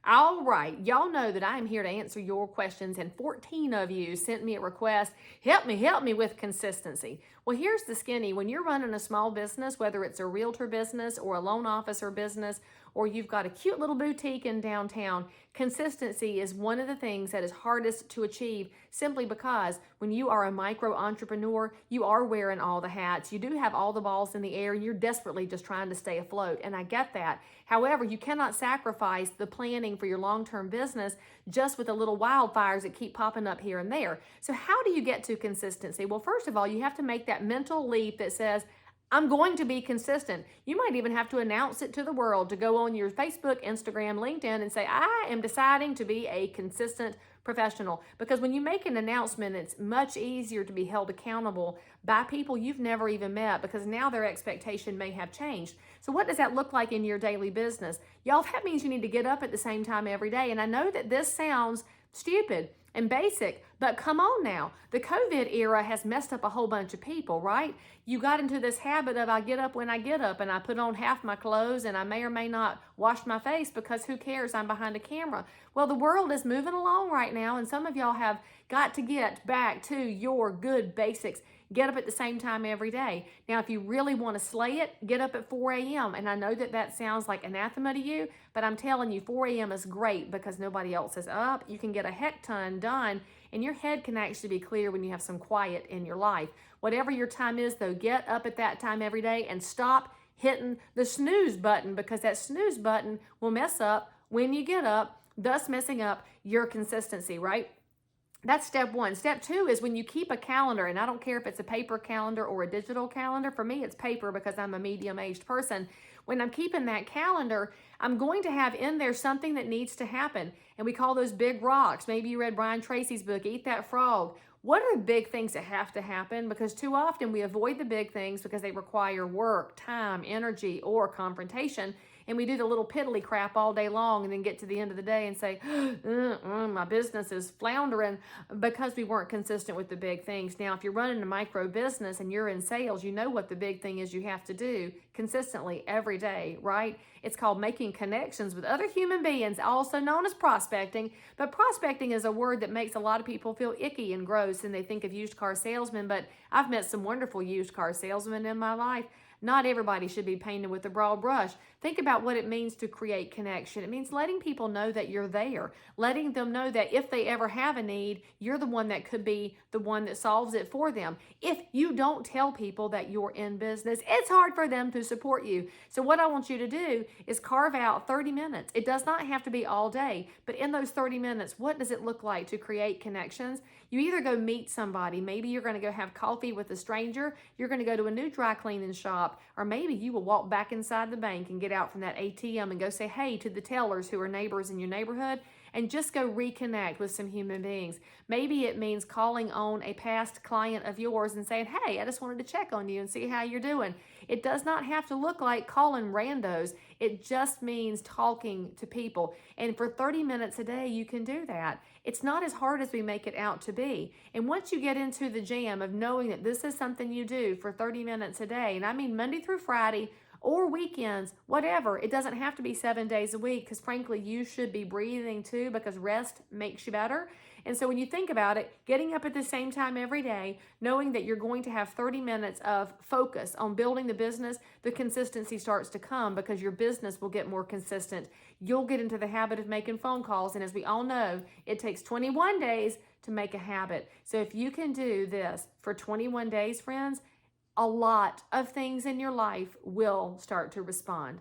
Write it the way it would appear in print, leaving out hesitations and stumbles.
All right, y'all know that I am here to answer your questions, and 14 of you sent me a request, help me with consistency. Well, here's the skinny. When you're running a small business, whether it's a realtor business or a loan officer business, or you've got a cute little boutique in downtown, consistency is one of the things that is hardest to achieve simply because when you are a micro entrepreneur, you are wearing all the hats. You do have all the balls in the air and you're desperately just trying to stay afloat. And I get that. However, you cannot sacrifice the planning for your long-term business just with the little wildfires that keep popping up here and there. So how do you get to consistency? Well, first of all, you have to make that mental leap that says, I'm going to be consistent. You might even have to announce it to the world, to go on your Facebook, Instagram, LinkedIn and say, I am deciding to be a consistent professional. Because when you make an announcement, it's much easier to be held accountable by people you've never even met, because now their expectation may have changed. So what does that look like in your daily business? Y'all, that means you need to get up at the same time every day. And I know that this sounds stupid and basic, but come on now. The COVID era has messed up a whole bunch of people, right? You got into this habit of I get up when I get up and I put on half my clothes and I may or may not wash my face because who cares? I'm behind a camera. Well, the world is moving along right now, and some of y'all have got to get back to your good basics. Get up at the same time every day. Now, if you really want to slay it, get up at 4 a.m. And I know that that sounds like anathema to you, but I'm telling you, 4 a.m. is great because nobody else is up. You can get a heck ton done, and your head can actually be clear when you have some quiet in your life. Whatever your time is, though, get up at that time every day and stop hitting the snooze button, because that snooze button will mess up when you get up, thus messing up your consistency, right? That's step one. Step two is when you keep a calendar, and I don't care if it's a paper calendar or a digital calendar. For me, it's paper because I'm a medium-aged person. When I'm keeping that calendar, I'm going to have in there something that needs to happen. And we call those big rocks. Maybe you read Brian Tracy's book, Eat That Frog. What are the big things that have to happen? Because too often we avoid the big things because they require work, time, energy, or confrontation. And we do the little piddly crap all day long and then get to the end of the day and say, my business is floundering because we weren't consistent with the big things. Now, if you're running a micro business and you're in sales, you know what the big thing is you have to do consistently every day, right? It's called making connections with other human beings, also known as prospecting. But prospecting is a word that makes a lot of people feel icky and gross, and they think of used car salesmen. But I've met some wonderful used car salesmen in my life. Not everybody should be painted with a broad brush. Think about what it means to create connection. It means letting people know that you're there, letting them know that if they ever have a need, you're the one that could be the one that solves it for them. If you don't tell people that you're in business, it's hard for them to support you. So what I want you to do is carve out 30 minutes. It does not have to be all day, but in those 30 minutes, what does it look like to create connections? You either go meet somebody, maybe you're going to go have coffee with a stranger, you're going to go to a new dry cleaning shop, or maybe you will walk back inside the bank and get out from that ATM and go say hey to the tellers who are neighbors in your neighborhood and just go reconnect with some human beings. Maybe it means calling on a past client of yours and saying, hey, I just wanted to check on you and see how you're doing. It does not have to look like calling randos. It just means talking to people. And for 30 minutes a day, you can do that. It's not as hard as we make it out to be. And once you get into the jam of knowing that this is something you do for 30 minutes a day, and I mean Monday through Friday, or weekends, whatever. It doesn't have to be 7 days a week, because frankly, you should be breathing too, because rest makes you better. And so when you think about it, getting up at the same time every day, knowing that you're going to have 30 minutes of focus on building the business, the consistency starts to come because your business will get more consistent. You'll get into the habit of making phone calls. And as we all know, it takes 21 days to make a habit. So if you can do this for 21 days, friends, a lot of things in your life will start to respond.